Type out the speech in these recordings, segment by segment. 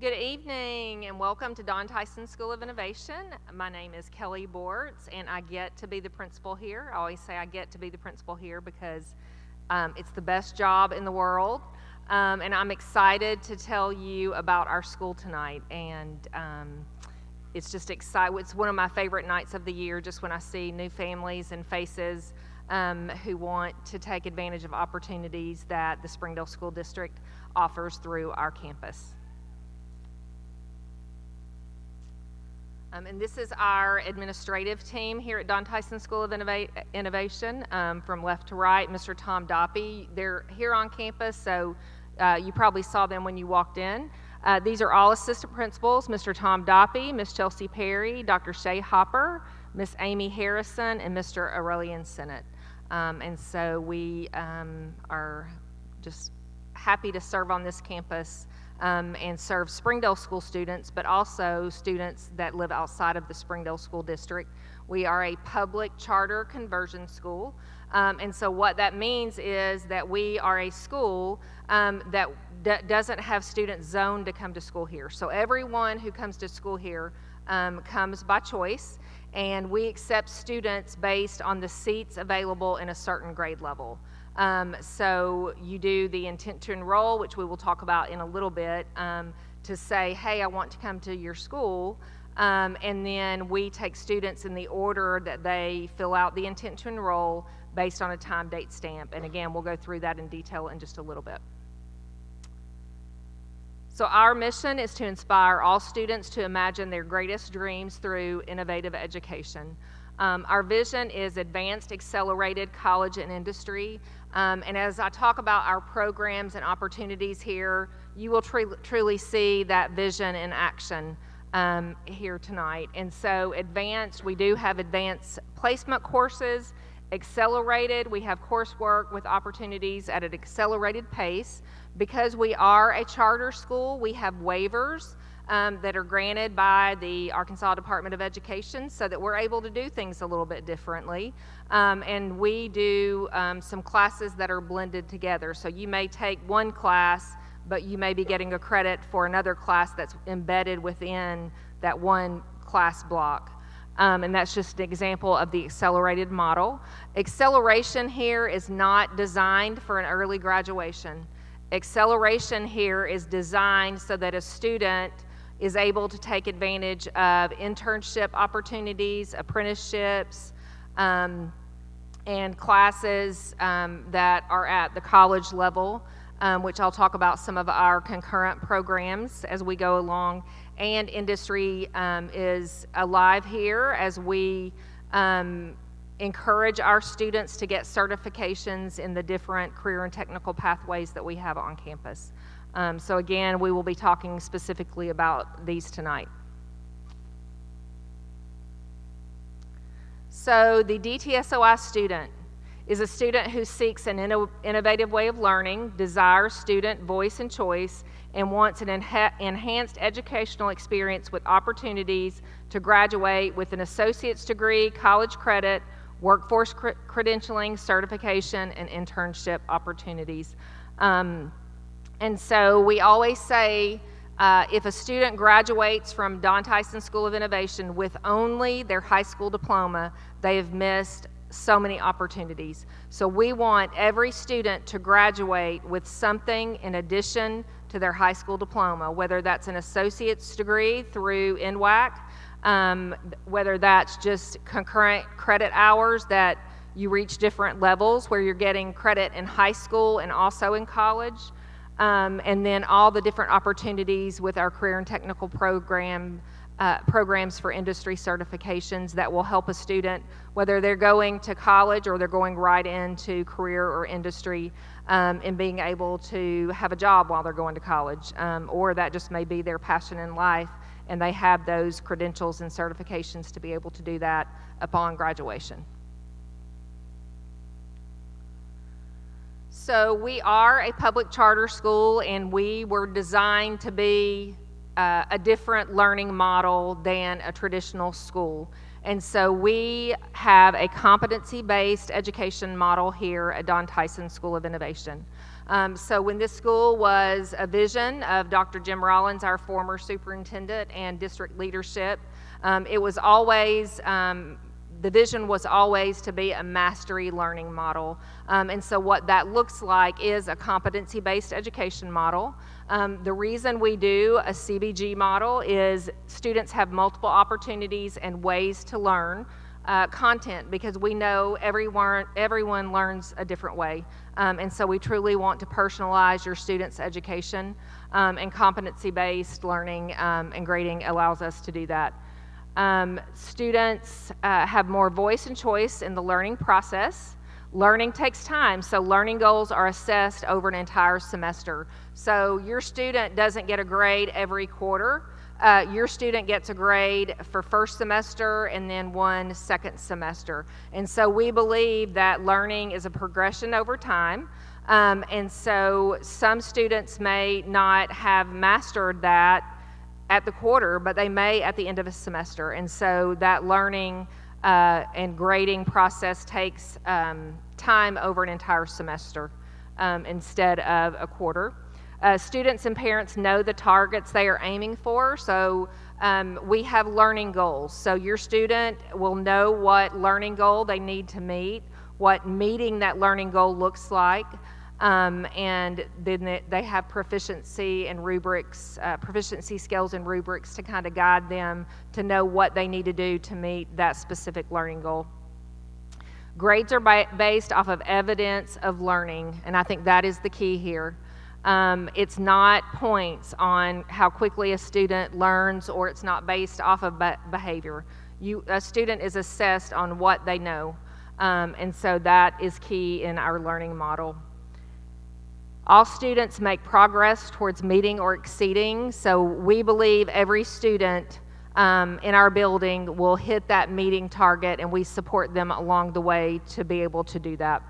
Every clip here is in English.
Good evening and welcome to Tyson School of Innovation. My name is Kelly Bortz and I get to be the principal here. I always say I get to be the principal here because it's the best job in the world. And I'm excited to tell you about our school tonight. And it's just exciting. It's one of my favorite nights of the year, just when I see new families and faces who want to take advantage of opportunities that the Springdale School District offers through our campus. And this is our administrative team here at Tyson School of Innovation. From left to right, Mr. Tom Doppy. They're here on campus, so you probably saw them when you walked in. These are all assistant principals, Mr. Tom Doppy, Ms. Chelsea Perry, Dr. Shay Hopper, Ms. Amy Harrison, and Mr. Aurelian Sennett. And so we are just happy to serve on this campus and serve Springdale school students, but also students that live outside of the Springdale School District. We are a public charter conversion school, and so what that means is that we are a school that doesn't have students zoned to come to school here. So everyone who comes to school here comes by choice, and we accept students based on the seats available in a certain grade level. So you do the intent to enroll, which we will talk about in a little bit, to say, hey, I want to come to your school, and then we take students in the order that they fill out the intent to enroll based on a time, date stamp. And again, we'll go through that in detail in just a little bit. So our mission is to inspire all students to imagine their greatest dreams through innovative education. Our vision is advanced, accelerated college and industry. And as I talk about our programs and opportunities here, you will truly see that vision in action here tonight. And so advanced, we do have advanced placement courses. Accelerated, we have coursework with opportunities at an accelerated pace. Because we are a charter school, we have waivers that are granted by the Arkansas Department of Education so that we're able to do things a little bit differently. And we do some classes that are blended together. So you may take one class, but you may be getting a credit for another class that's embedded within that one class block. And that's just an example of the accelerated model. Acceleration here is not designed for an early graduation. Acceleration here is designed so that a student is able to take advantage of internship opportunities, apprenticeships, and classes that are at the college level, which I'll talk about some of our concurrent programs as we go along. And industry is alive here as we encourage our students to get certifications in the different career and technical pathways that we have on campus. So again, we will be talking specifically about these tonight. So the DTSOI student is a student who seeks an innovative way of learning, desires student voice and choice, and wants an enhanced educational experience with opportunities to graduate with an associate's degree, college credit, workforce credentialing, certification, and internship opportunities. And so we always say if a student graduates from Tyson School of Innovation with only their high school diploma, they have missed so many opportunities. So we want every student to graduate with something in addition to their high school diploma, whether that's an associate's degree through NWAC, whether that's just concurrent credit hours that you reach different levels where you're getting credit in high school and also in college, and then all the different opportunities with our career and technical programs for industry certifications that will help a student, whether they're going to college or they're going right into career or industry, and being able to have a job while they're going to college, or that just may be their passion in life, and they have those credentials and certifications to be able to do that upon graduation. So we are a public charter school, and we were designed to be a different learning model than a traditional school. And so we have a competency-based education model here at Tyson School of Innovation. So when this school was a vision of Dr. Jim Rollins, our former superintendent and district leadership, it was always, the vision was always to be a mastery learning model. And so what that looks like is a competency-based education model. The reason we do a CBG model is students have multiple opportunities and ways to learn content, because we know everyone learns a different way. And so we truly want to personalize your students' education, and competency-based learning and grading allows us to do that. Students have more voice and choice in the learning process. Learning takes time, so learning goals are assessed over an entire semester. So your student doesn't get a grade every quarter. Your student gets a grade for first semester and then one second semester. And so we believe that learning is a progression over time. And so some students may not have mastered that at the quarter, but they may at the end of a semester. And so that learning and grading process takes time over an entire semester instead of a quarter. Students and parents know the targets they are aiming for, so we have learning goals. So your student will know what learning goal they need to meet, what meeting that learning goal looks like, and then they have proficiency and rubrics, proficiency scales and rubrics to kind of guide them to know what they need to do to meet that specific learning goal. Grades are based off of evidence of learning, and I think that is the key here. It's not points on how quickly a student learns, or it's not based off of behavior. A student is assessed on what they know, and so that is key in our learning model. All students make progress towards meeting or exceeding, so we believe every student in our building will hit that meeting target, and we support them along the way to be able to do that.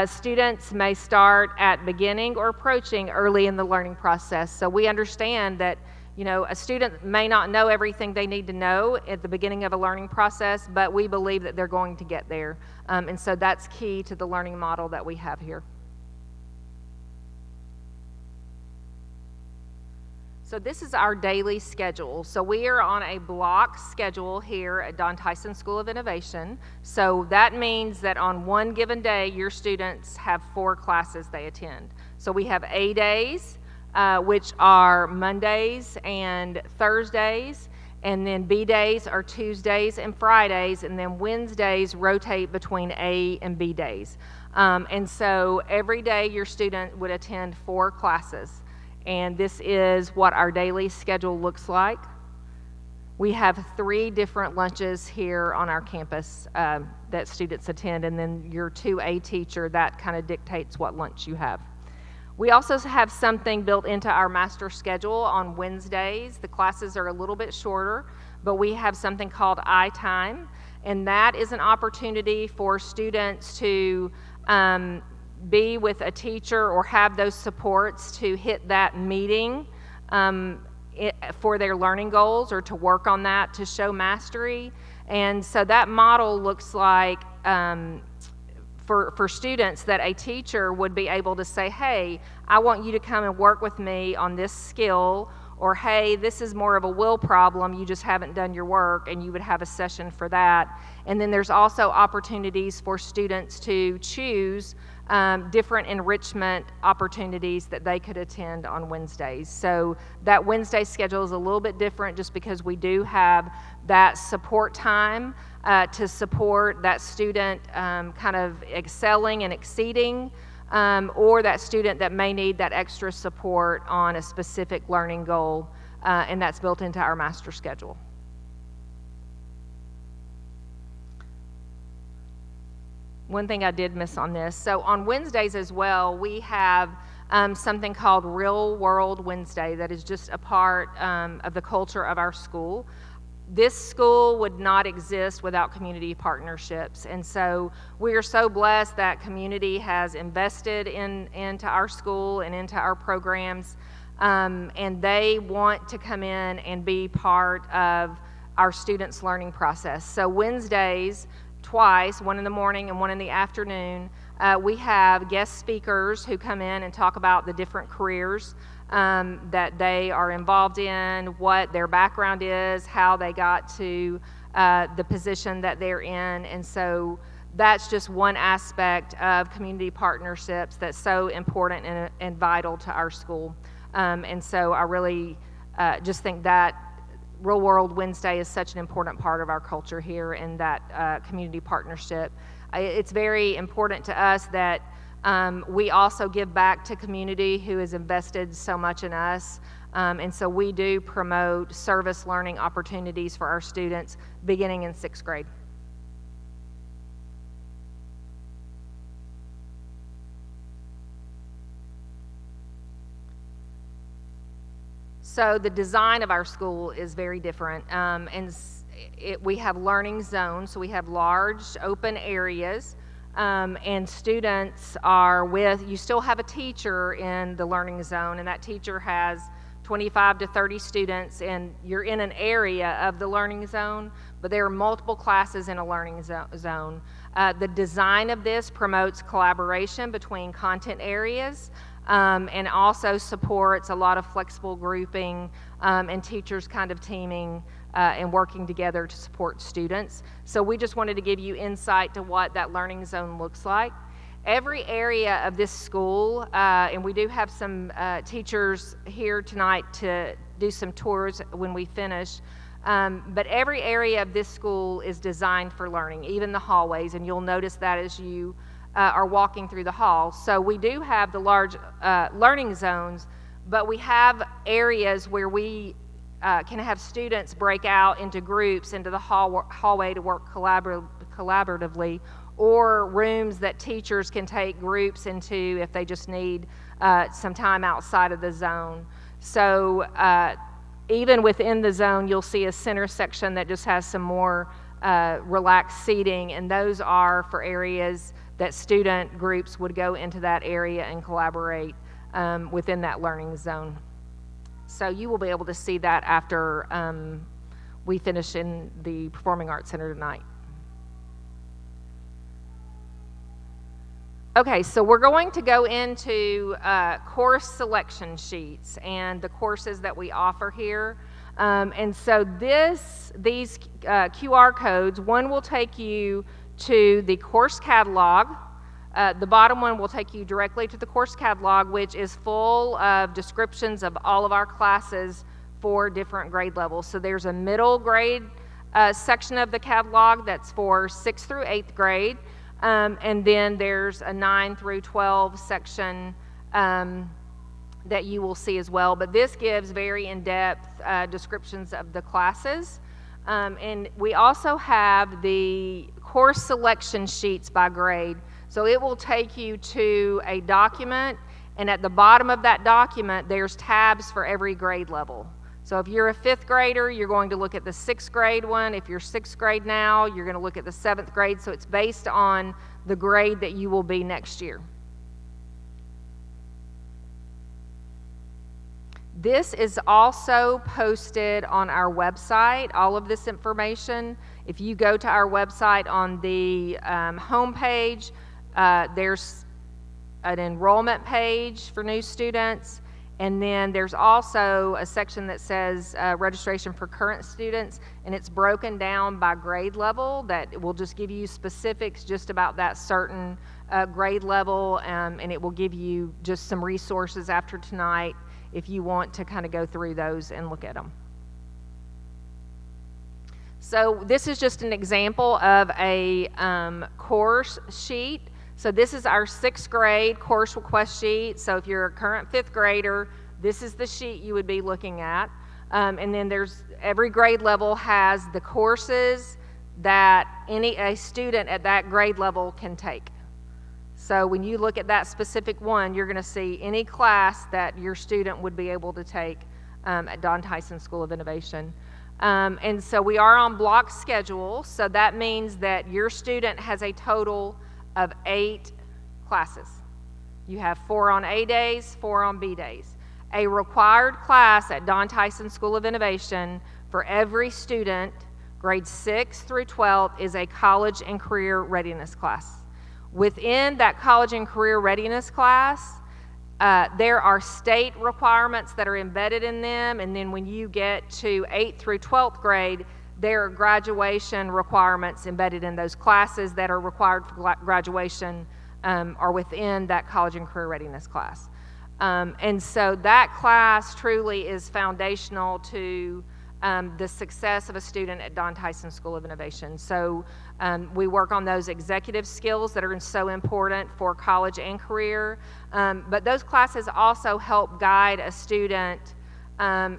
Students may start at beginning or approaching early in the learning process, so we understand that a student may not know everything they need to know at the beginning of a learning process, but we believe that they're going to get there, and so that's key to the learning model that we have here. So this is our daily schedule. So we are on a block schedule here at Tyson School of Innovation. So that means that on one given day, your students have 4 classes they attend. So we have A days, which are Mondays and Thursdays, and then B days are Tuesdays and Fridays, and then Wednesdays rotate between A and B days. And so every day your student would attend 4 classes. And this is what our daily schedule looks like. We have 3 different lunches here on our campus that students attend, and then your 2A teacher, that kind of dictates what lunch you have. We also have something built into our master schedule on Wednesdays. The classes are a little bit shorter, but we have something called I-Time, and that is an opportunity for students to be with a teacher or have those supports to hit that meeting for their learning goals, or to work on that to show mastery. And so that model looks like for students that a teacher would be able to say, hey, I want you to come and work with me on this skill, or hey, this is more of a will problem, you just haven't done your work, and you would have a session for that. And then there's also opportunities for students to choose different enrichment opportunities that they could attend on Wednesdays. So that Wednesday schedule is a little bit different just because we do have that support time to support that student kind of excelling and exceeding, or that student that may need that extra support on a specific learning goal, and that's built into our master schedule. One thing I did miss on this, so on Wednesdays as well, we have something called Real World Wednesday that is just a part of the culture of our school. This school would not exist without community partnerships, and so we are so blessed that community has invested into our school and into our programs, and they want to come in and be part of our students' learning process. So Wednesdays, twice, one in the morning and one in the afternoon, We have guest speakers who come in and talk about the different careers that they are involved in, what their background is, how they got to the position that they're in. And so that's just one aspect of community partnerships that's so important and vital to our school. And so I really just think that Real World Wednesday is such an important part of our culture here, and that community partnership. It's very important to us that we also give back to community who has invested so much in us. And so we do promote service learning opportunities for our students beginning in 6th grade. So the design of our school is very different, we have learning zones, so we have large open areas, and students are you still have a teacher in the learning zone, and that teacher has 25 to 30 students, and you're in an area of the learning zone, but there are multiple classes in a learning zone. The design of this promotes collaboration between content areas, and also supports a lot of flexible grouping and teachers kind of teaming and working together to support students. So we just wanted to give you insight to what that learning zone looks like. Every area of this school, and we do have some teachers here tonight to do some tours when we finish, but every area of this school is designed for learning, even the hallways, and you'll notice that as you are walking through the hall. So we do have the large learning zones, but we have areas where we can have students break out into groups into the hallway to work collaboratively, or rooms that teachers can take groups into if they just need some time outside of the zone. So even within the zone, you'll see a center section that just has some more relaxed seating, and those are for areas that student groups would go into that area and collaborate within that learning zone. So you will be able to see that after we finish in the Performing Arts Center tonight. Okay, so we're going to go into course selection sheets and the courses that we offer here. And so these QR codes, one will take you to the course catalog. The bottom one will take you directly to the course catalog, which is full of descriptions of all of our classes for different grade levels. So there's a middle grade section of the catalog that's for 6th through 8th grade, and then there's a 9 through 12 section that you will see as well. But this gives very in-depth descriptions of the classes. And we also have the course selection sheets by grade. So it will take you to a document, and at the bottom of that document, there's tabs for every grade level. So if you're a 5th grader, you're going to look at the 6th grade one. If you're 6th grade now, you're going to look at the 7th grade. So it's based on the grade that you will be next year. This is also posted on our website, all of this information. If you go to our website on the home page, there's an enrollment page for new students, and then there's also a section that says registration for current students, and it's broken down by grade level. That will just give you specifics just about that certain grade level, and it will give you just some resources after tonight if you want to kind of go through those and look at them. So this is just an example of a course sheet. So this is our 6th grade course request sheet. So if you're a current 5th grader, this is the sheet you would be looking at. And then every grade level has the courses that a student at that grade level can take. So when you look at that specific one, you're going to see any class that your student would be able to take at Don Tyson School of Innovation. And so we are on block schedule, so that means that your student has a total of 8 classes. You have 4 on A days, 4 on B days. A required class at Don Tyson School of Innovation for every student, grades 6 through 12, is a college and career readiness class. Within that college and career readiness class, there are state requirements that are embedded in them, and then when you get to 8th through 12th grade, there are graduation requirements embedded in those classes that are required for graduation are within that college and career readiness class. And so that class truly is foundational to the success of a student at Tyson School of Innovation. So we work on those executive skills that are so important for college and career, but those classes also help guide a student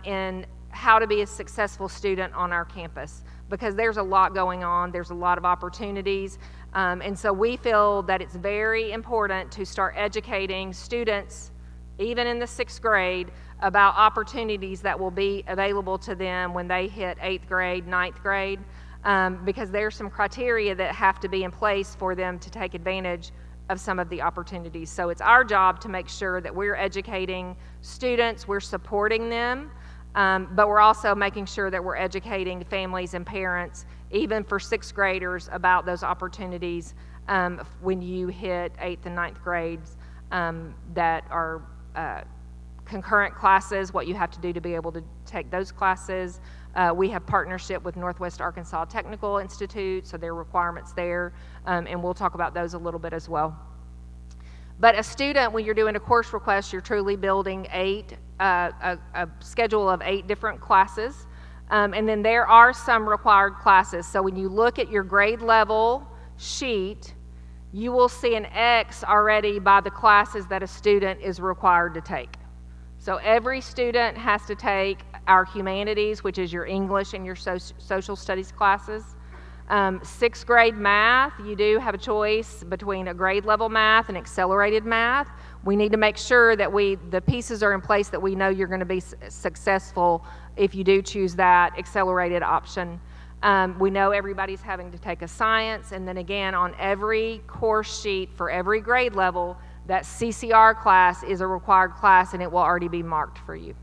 in how to be a successful student on our campus, because there's a lot going on, there's a lot of opportunities, and so we feel that it's very important to start educating students, even in the 6th grade, about opportunities that will be available to them when they hit 8th grade, 9th grade, because there's some criteria that have to be in place for them to take advantage of some of the opportunities. So it's our job to make sure that we're educating students, we're supporting them, but we're also making sure that we're educating families and parents, even for 6th graders, about those opportunities when you hit 8th and 9th grades that are concurrent classes, what you have to do to be able to take those classes. We have partnership with Northwest Arkansas Technical Institute, so there are requirements there, and we'll talk about those a little bit as well. But a student, when you're doing a course request, you're truly building a schedule of 8 different classes, and then there are some required classes. So when you look at your grade level sheet, you will see an X already by the classes that a student is required to take. So every student has to take our humanities, which is your English and your social studies classes. 6th grade math, you do have a choice between a grade level math and accelerated math. We need to make sure that the pieces are in place that we know you're going to be successful if you do choose that accelerated option. We know everybody's having to take a science, and then again, on every course sheet for every grade level, that CCR class is a required class, and it will already be marked for you.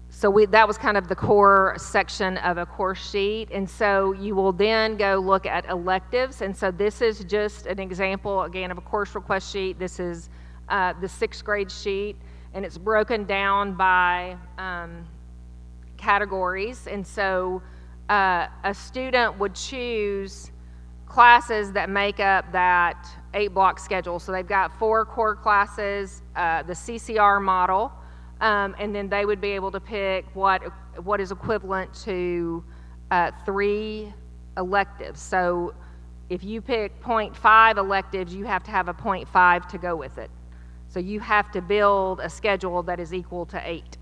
So that was kind of the core section of a course sheet, and so you will then go look at electives, and so this is just an example, again, of a course request sheet. This is the 6th grade sheet, and it's broken down by categories, and so a student would choose classes that make up that 8-block schedule. So they've got 4 core classes, the CCR model, and then they would be able to pick what is equivalent to 3 electives. So if you pick 0.5 electives, you have to have a 0.5 to go with it. So you have to build a schedule that is equal to 8.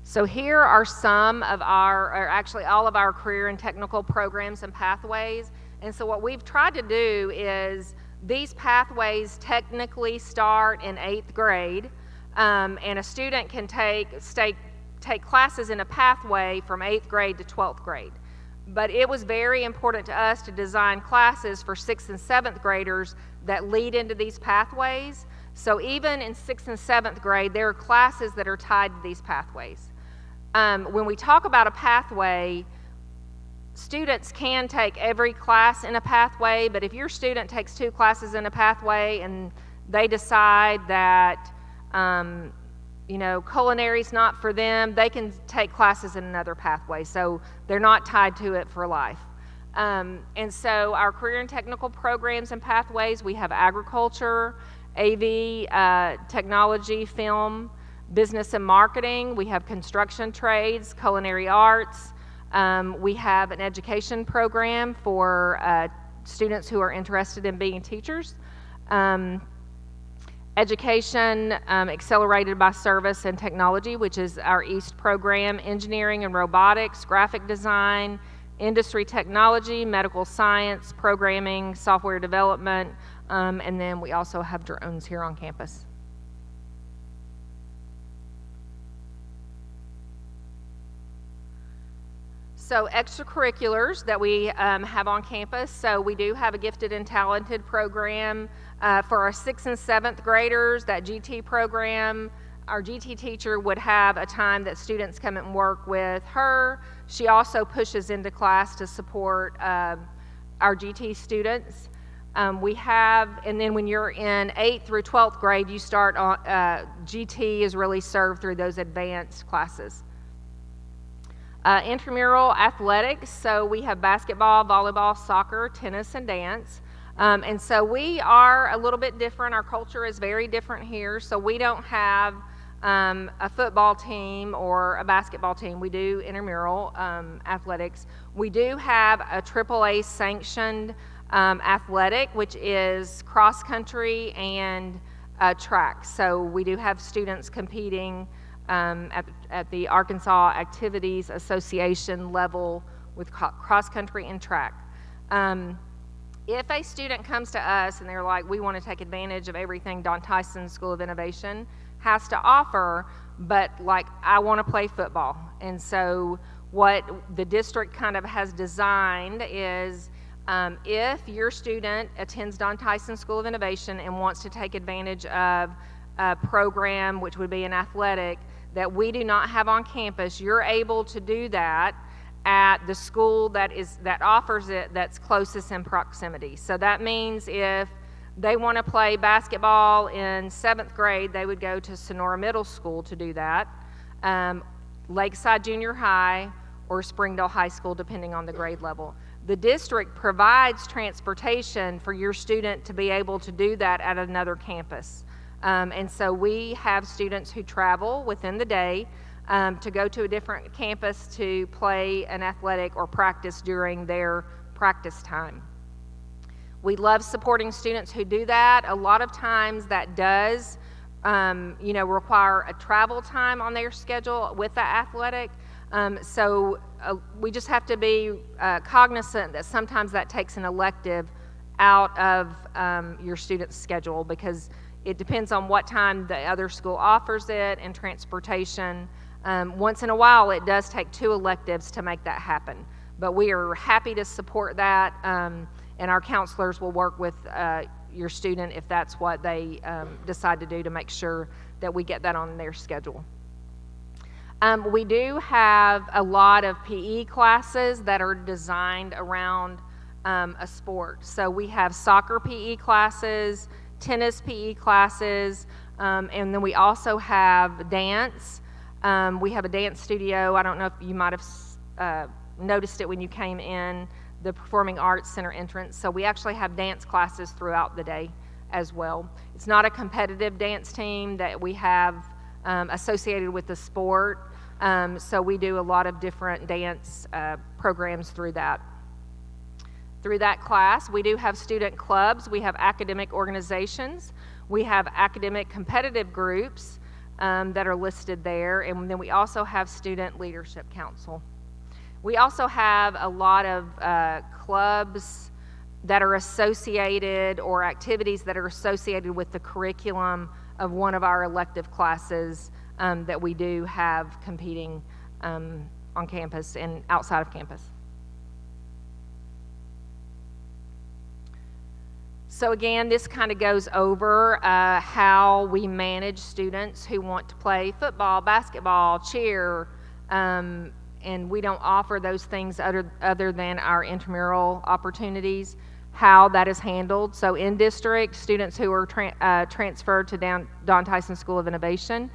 So here are some of or actually all of our career and technical programs and pathways. And so what we've tried to do is these pathways technically start in 8th grade, and a student can take classes in a pathway from 8th grade to 12th grade. But it was very important to us to design classes for 6th and 7th graders that lead into these pathways. So even in 6th and 7th grade, there are classes that are tied to these pathways. When we talk about a pathway, students can take every class in a pathway, but if your student takes 2 classes in a pathway and they decide that culinary is not for them, they can take classes in another pathway, so they're not tied to it for life. And so our career and technical programs and pathways, we have agriculture, AV, technology, film, business and marketing. We have construction trades, culinary arts. We have an education program for students who are interested in being teachers. Education accelerated by service and technology, which is our EAST program, engineering and robotics, graphic design, industry technology, medical science, programming, software development, and then we also have drones here on campus. So extracurriculars that we have on campus. So we do have a gifted and talented program for our 6th and 7th graders. That GT program, our GT teacher would have a time that students come and work with her. She also pushes into class to support our GT students. We have, and then when you're in 8th through 12th grade, you start on, GT is really served through those advanced classes. Intramural athletics, so we have basketball, volleyball, soccer, tennis, and dance. And so we are a little bit different. Our culture is very different here. So we don't have a football team or a basketball team. We do intramural athletics. We do have a AAA sanctioned athletic, which is cross country and track. So we do have students competing at the Arkansas Activities Association level with cross country and track. If a student comes to us and they're like, we want to take advantage of everything Tyson School of Innovation has to offer, but like, I want to play football. And so what the district kind of has designed is if your student attends Tyson School of Innovation and wants to take advantage of a program, which would be an athletic, that we do not have on campus, you're able to do that at the school that offers it, that's closest in proximity. So that means if they want to play basketball in 7th grade, they would go to Sonora Middle School to do that, Lakeside Junior High, or Springdale High School, depending on the grade level. The district provides transportation for your student to be able to do that at another campus. And so we have students who travel within the day to go to a different campus to play an athletic or practice during their practice time. We love supporting students who do that. A lot of times that does require a travel time on their schedule with the athletic. So we just have to be cognizant that sometimes that takes an elective out of your student's schedule, because it depends on what time the other school offers it and transportation. Once in a while, it does take 2 electives to make that happen. But we are happy to support that, and our counselors will work with your student if that's what they decide to do, to make sure that we get that on their schedule. We do have a lot of PE classes that are designed around a sport. So we have soccer PE classes, tennis PE classes, and then we also have dance. We have a dance studio. I don't know if you might have noticed it when you came in the Performing Arts Center entrance. So we actually have dance classes throughout the day as well. It's not a competitive dance team that we have associated with the sport. So we do a lot of different dance programs through that. Through that class, we do have student clubs, we have academic organizations, we have academic competitive groups that are listed there, and then we also have Student Leadership Council. We also have a lot of clubs that are associated, or activities that are associated with the curriculum of one of our elective classes that we do have competing on campus and outside of campus. So again, this kind of goes over how we manage students who want to play football, basketball, cheer, and we don't offer those things other than our intramural opportunities, how that is handled. So in district, students who are transferred to Tyson School of Innovation,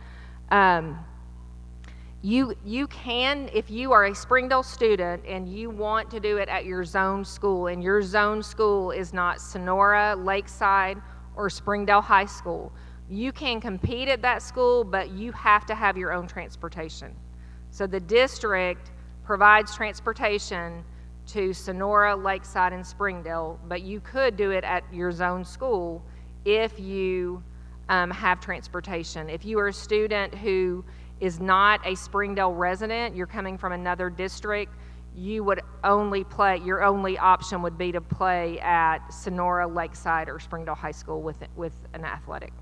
you can, if you are a Springdale student and you want to do it at your zone school, and your zone school is not Sonora, Lakeside, or Springdale High School, you can compete at that school, but you have to have your own transportation. So the district provides transportation to Sonora, Lakeside, and Springdale, but you could do it at your zone school if you have transportation. If you are a student who is not a Springdale resident, you're coming from another district, you would only play, your only option would be to play at Sonora, Lakeside, or Springdale High School with an athletic.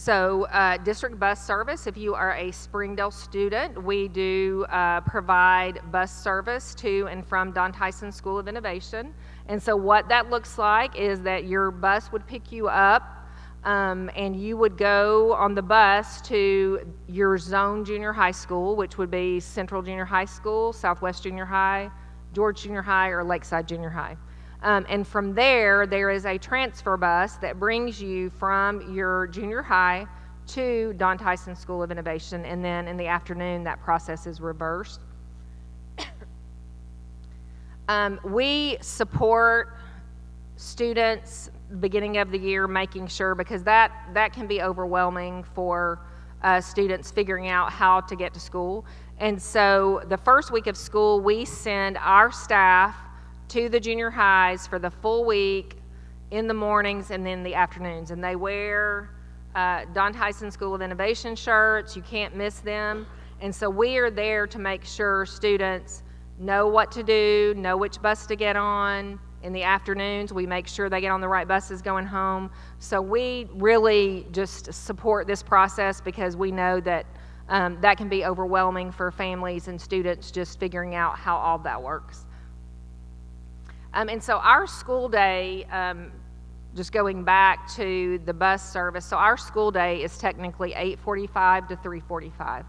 So district bus service, if you are a Springdale student, we do provide bus service to and from Don Tyson School of Innovation. And so what that looks like is that your bus would pick you up and you would go on the bus to your zone junior high school, which would be Central Junior High School, Southwest Junior High, George Junior High, or Lakeside Junior High. And from there is a transfer bus that brings you from your junior high to Don Tyson School of Innovation, and then in the afternoon that process is reversed. We support students beginning of the year, making sure, because that can be overwhelming for students figuring out how to get to school. And so the first week of school, we send our staff to the junior highs for the full week in the mornings and then the afternoons. And they wear Don Tyson School of Innovation shirts. You can't miss them. And so we are there to make sure students know what to do, know which bus to get on. In the afternoons, we make sure they get on the right buses going home. So we really just support this process because we know that that can be overwhelming for families and students just figuring out how all that works. And so our school day, just going back to the bus service, so our school day is technically 8:45 to 3:45.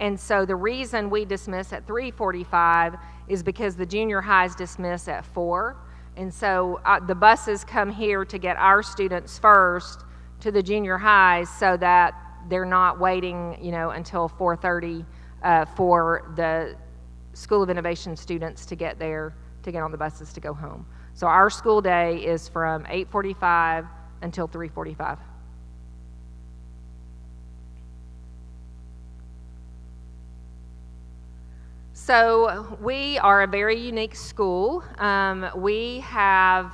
And so the reason we dismiss at 3:45 is because the junior highs dismiss at 4. And so the buses come here to get our students first to the junior highs so that they're not waiting, until 4:30 for the School of Innovation students to get there, to get on the buses to go home. So our school day is from 8:45 until 3:45. So we are a very unique school. We have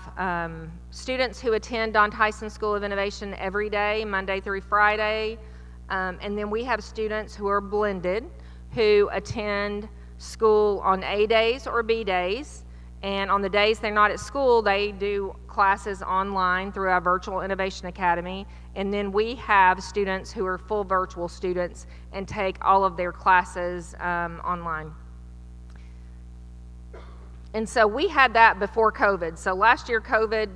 students who attend Don Tyson School of Innovation every day, Monday through Friday. And then we have students who are blended, who attend school on A days or B days. And on the days they're not at school, they do classes online through our Virtual Innovation Academy. And then we have students who are full virtual students and take all of their classes online. And so we had that before COVID. So last year, COVID,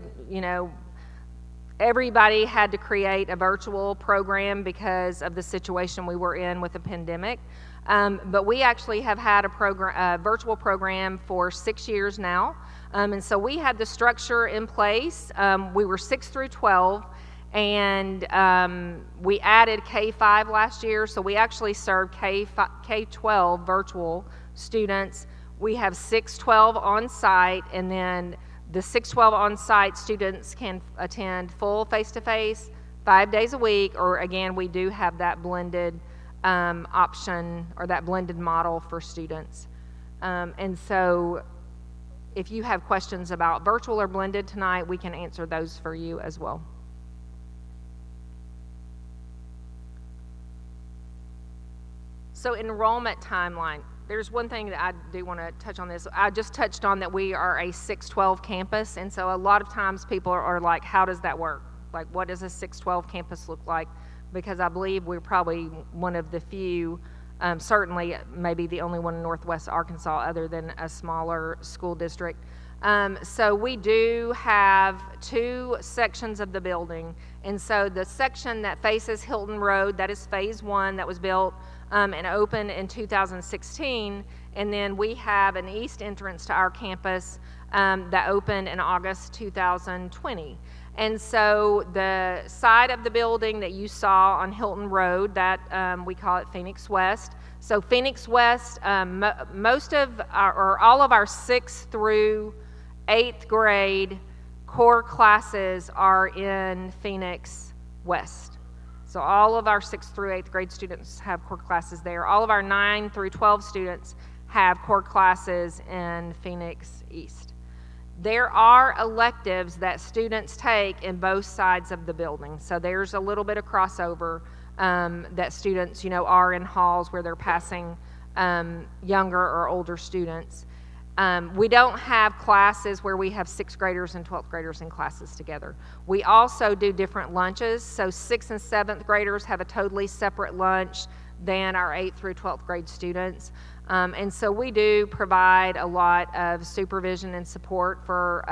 everybody had to create a virtual program because of the situation we were in with the pandemic. But we actually have had a virtual program for 6 years now. And so we had the structure in place. We were 6 through 12, and we added K-5 last year. So we actually served K-12 virtual students. We have 6-12 on site, and then the 6-12 on site students can attend full face-to-face 5 days a week, or again, we do have that blended option or that blended model for students. And so if you have questions about virtual or blended tonight, we can answer those for you as well. So enrollment timeline. There's one thing that I do want to touch on this. I just touched on that we are a 612 campus, and so a lot of times people are like, how does that work? Like, what does a 612 campus look like? Because I believe we're probably one of the few, certainly maybe the only one in Northwest Arkansas other than a smaller school district. So we do have 2 sections of the building. And so the section that faces Hilton Road, that is phase 1 that was built and opened in 2016. And then we have an east entrance to our campus that opened in August 2020. And so the side of the building that you saw on Hilton Road, that we call it Phoenix West. So Phoenix West, most of or all of our 6th through 8th grade core classes are in Phoenix West. So all of our 6th through 8th grade students have core classes there. All of our 9 through 12 students have core classes in Phoenix East. There are electives that students take in both sides of the building. So there's a little bit of crossover that students, are in halls where they're passing younger or older students. We don't have classes where we have 6th graders and 12th graders in classes together. We also do different lunches, so 6th and 7th graders have a totally separate lunch than our 8th through 12th grade students. And so we do provide a lot of supervision and support for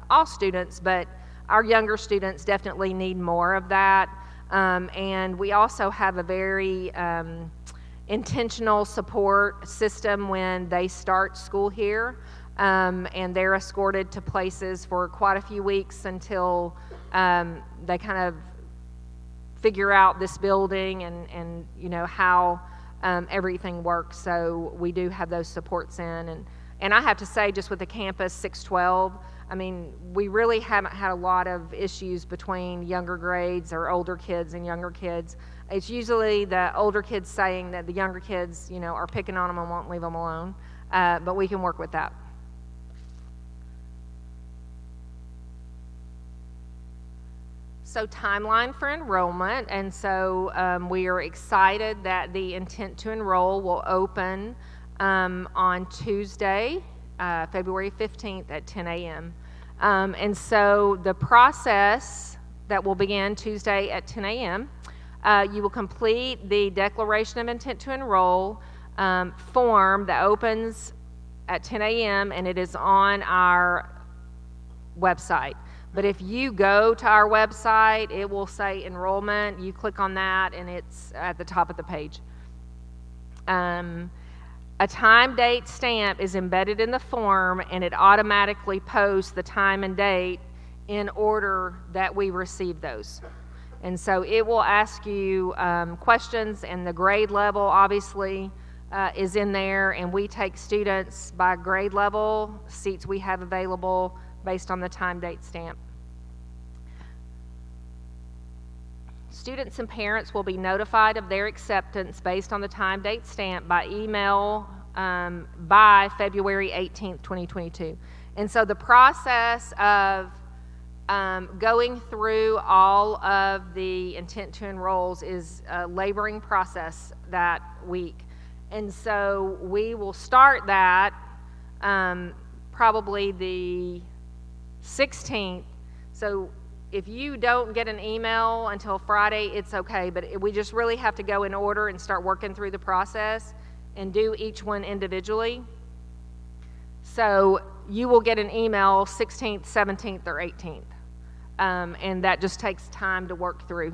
all students, but our younger students definitely need more of that. And we also have a very intentional support system when they start school here, and they're escorted to places for quite a few weeks until they kind of figure out this building and you know how everything works. So we do have those supports in, and I have to say, just with the campus 612, I mean, we really haven't had a lot of issues between younger grades or older kids and younger kids. It's usually the older kids saying that the younger kids, you know, are picking on them and won't leave them alone, but we can work with that. So timeline for enrollment, and so we are excited that the intent to enroll will open on Tuesday, February 15th at 10 a.m. And so the process that will begin Tuesday at 10 a.m., you will complete the Declaration of Intent to Enroll form that opens at 10 a.m. and it is on our website. But if you go to our website, it will say enrollment. You click on that and it's at the top of the page. A time date stamp is embedded in the form and it automatically posts the time and date in order that we receive those. And so it will ask you questions, and the grade level obviously is in there, and we take students by grade level, seats we have available based on the time date stamp. Students and parents will be notified of their acceptance based on the time date stamp by email by February 18th, 2022. And so the process of going through all of the intent to enrolls is a laboring process that week. And so we will start that probably the 16th. So if you don't get an email until Friday, it's okay, but we just really have to go in order and start working through the process and do each one individually. So you will get an email 16th, 17th, or 18th, and that just takes time to work through.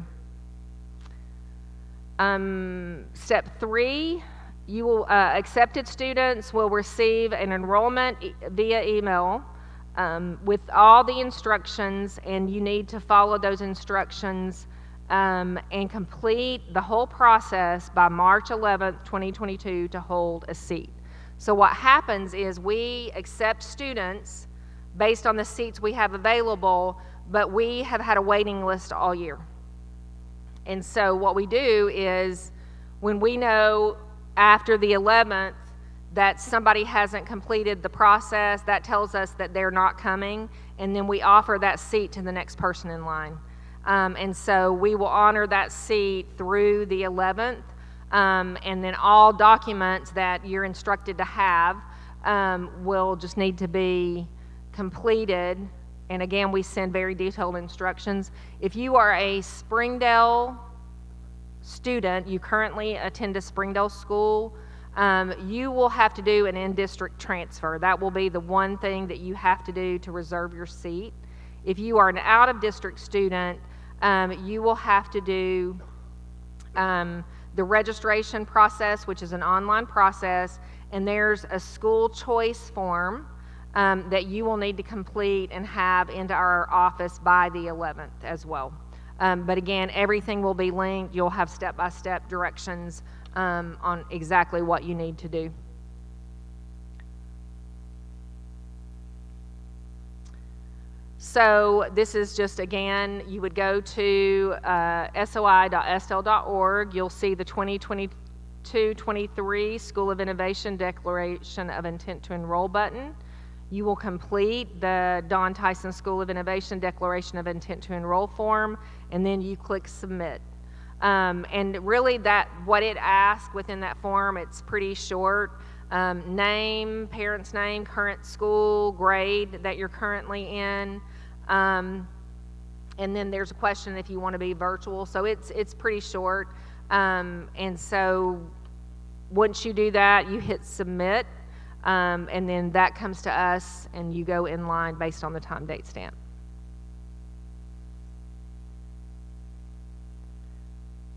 Step 3, you will accepted students will receive an enrollment via email with all the instructions, and you need to follow those instructions and complete the whole process by March 11th, 2022 to hold a seat. So what happens is we accept students based on the seats we have available, but we have had a waiting list all year. And so what we do is when we know after the 11th that somebody hasn't completed the process, that tells us that they're not coming, and then we offer that seat to the next person in line. And so we will honor that seat through the 11th, and then all documents that you're instructed to have will just need to be completed. And again, we send very detailed instructions. If you are a Springdale student, you currently attend a Springdale school, you will have to do an in-district transfer. That will be the one thing that you have to do to reserve your seat. If you are an out-of-district student, you will have to do the registration process, which is an online process, and there's a school choice form that you will need to complete and have into our office by the 11th as well. But again, everything will be linked. You'll have step-by-step directions on exactly what you need to do. So this is just, again, you would go to soi.sl.org. You'll see the 2022-23 School of Innovation Declaration of Intent to Enroll button. You will complete the Tyson School of Innovation Declaration of Intent to Enroll form, and then you click Submit. And really what it asks within that form, it's pretty short. name, parent's name, current school, grade that you're currently in. And then there's a question if you want to be virtual. So it's pretty short. And so once you do that, you hit submit, and then that comes to us, and you go in line based on the time date stamp.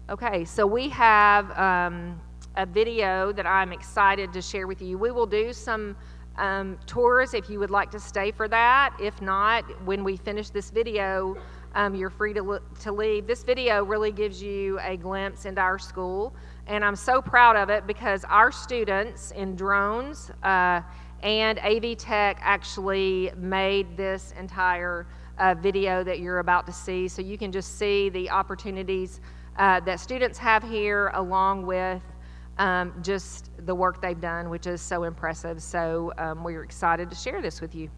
Okay, so we have a video that I'm excited to share with you. We will do some tours if you would like to stay for that. If not, when we finish this video, you're free to leave. This video really gives you a glimpse into our school, and I'm so proud of it because our students in drones and AV Tech actually made this entire video that you're about to see. So you can just see the opportunities that students have here, along with just the work they've done, which is so impressive. So we're excited to share this with you.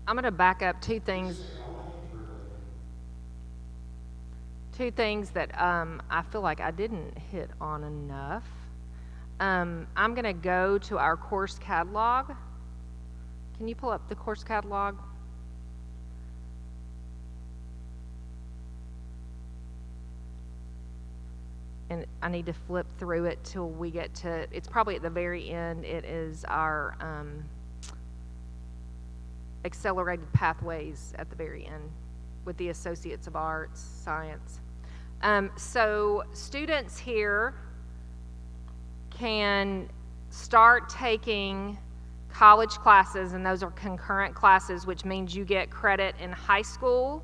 I'm going to back up two things. Two things that I feel like I didn't hit on enough. I'm going to go to our course catalog. Can you pull up the course catalog? And I need to flip through it till we get to, it's probably at the very end. It is our accelerated pathways at the very end with the Associates of Arts, Science. So students here can start taking college classes, and those are concurrent classes, which means you get credit in high school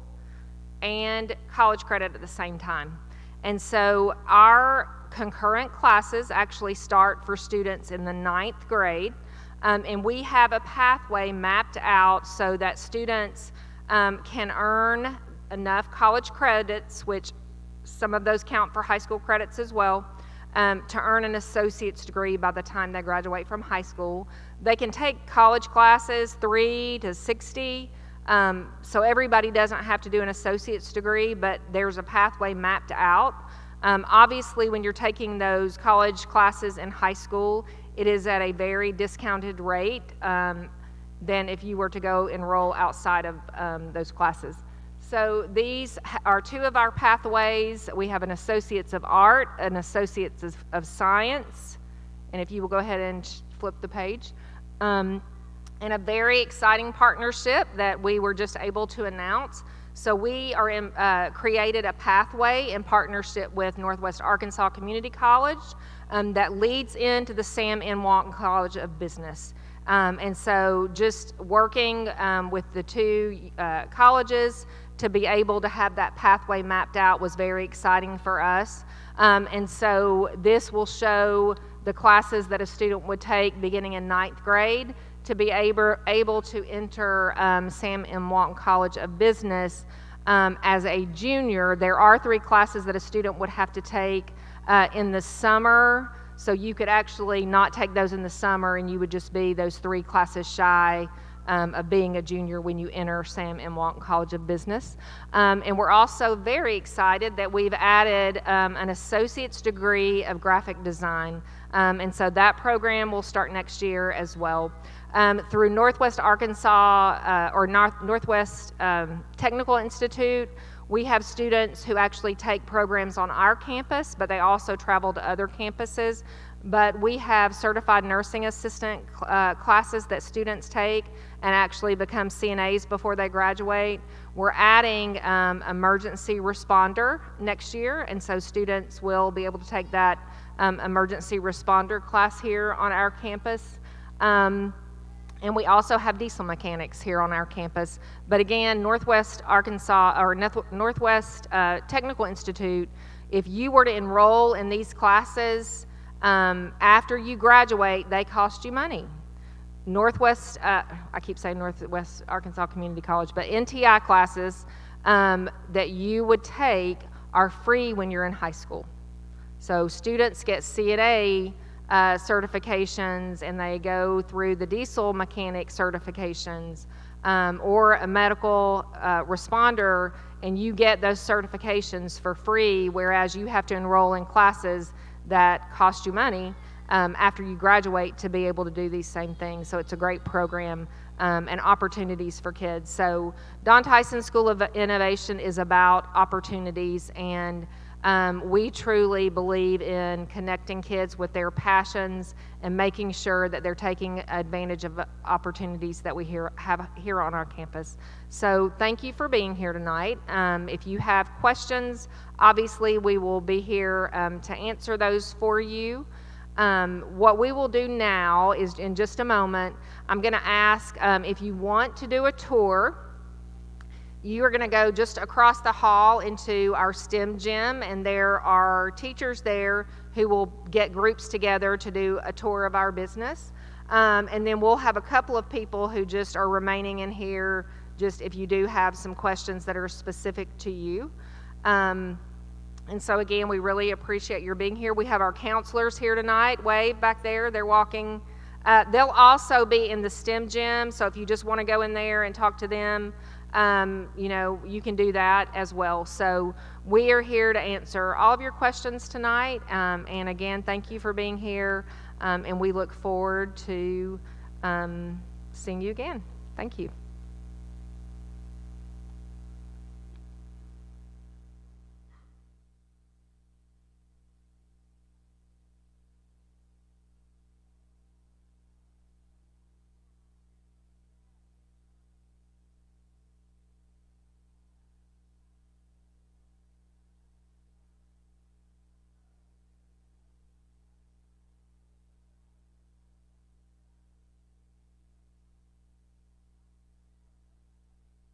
and college credit at the same time. And so our concurrent classes actually start for students in the 9th grade, and we have a pathway mapped out so that students can earn enough college credits, which some of those count for high school credits as well, to earn an associate's degree by the time they graduate from high school. They can take college classes 3 to 60, so everybody doesn't have to do an associate's degree, but there's a pathway mapped out. Obviously, when you're taking those college classes in high school, it is at a very discounted rate than if you were to go enroll outside of those classes. So these are two of our pathways. We have an Associates of Art, an Associates of Science, and if you will go ahead and flip the page, and a very exciting partnership that we were just able to announce. So we are created a pathway in partnership with Northwest Arkansas Community College that leads into the Sam M. Walton College of Business. And so just working with the two colleges to be able to have that pathway mapped out was very exciting for us. And so this will show the classes that a student would take beginning in 9th grade to be able to enter Sam M. Walton College of Business as a junior. There are 3 classes that a student would have to take in the summer, so you could actually not take those in the summer and you would just be those 3 classes shy of being a junior when you enter Sam M. Walton College of Business. And we're also very excited that we've added an associate's degree of graphic design. And so that program will start next year as well. Through Northwest Arkansas or Northwest Technical Institute, we have students who actually take programs on our campus, but they also travel to other campuses. But we have certified nursing assistant classes that students take and actually become CNAs before they graduate. We're adding emergency responder next year, and so students will be able to take that emergency responder class here on our campus. And we also have diesel mechanics here on our campus. But again, Northwest Arkansas or Northwest Technical Institute, if you were to enroll in these classes after you graduate, they cost you money. Northwest, I keep saying Northwest Arkansas Community College, but NTI classes that you would take are free when you're in high school. So students get CNA certifications, and they go through the diesel mechanic certifications or a medical responder, and you get those certifications for free, whereas you have to enroll in classes that cost you money after you graduate to be able to do these same things. So it's a great program and opportunities for kids. So Don Tyson School of Innovation is about opportunities, and we truly believe in connecting kids with their passions and making sure that they're taking advantage of opportunities that we have here on our campus. So thank you for being here tonight. If you have questions, obviously we will be here to answer those for you. What we will do now is, in just a moment, I'm going to ask if you want to do a tour. You are going to go just across the hall into our STEM gym, and there are teachers there who will get groups together to do a tour of our business. And then we'll have a couple of people who just are remaining in here, just if you do have some questions that are specific to you. And so again, we really appreciate your being here. We have our counselors here tonight. Wave back there. They're walking They'll also be in the STEM gym, so if you just want to go in there and talk to them, you can do that as well. So we are here to answer all of your questions tonight. And again, thank you for being here. And we look forward to seeing you again. Thank you.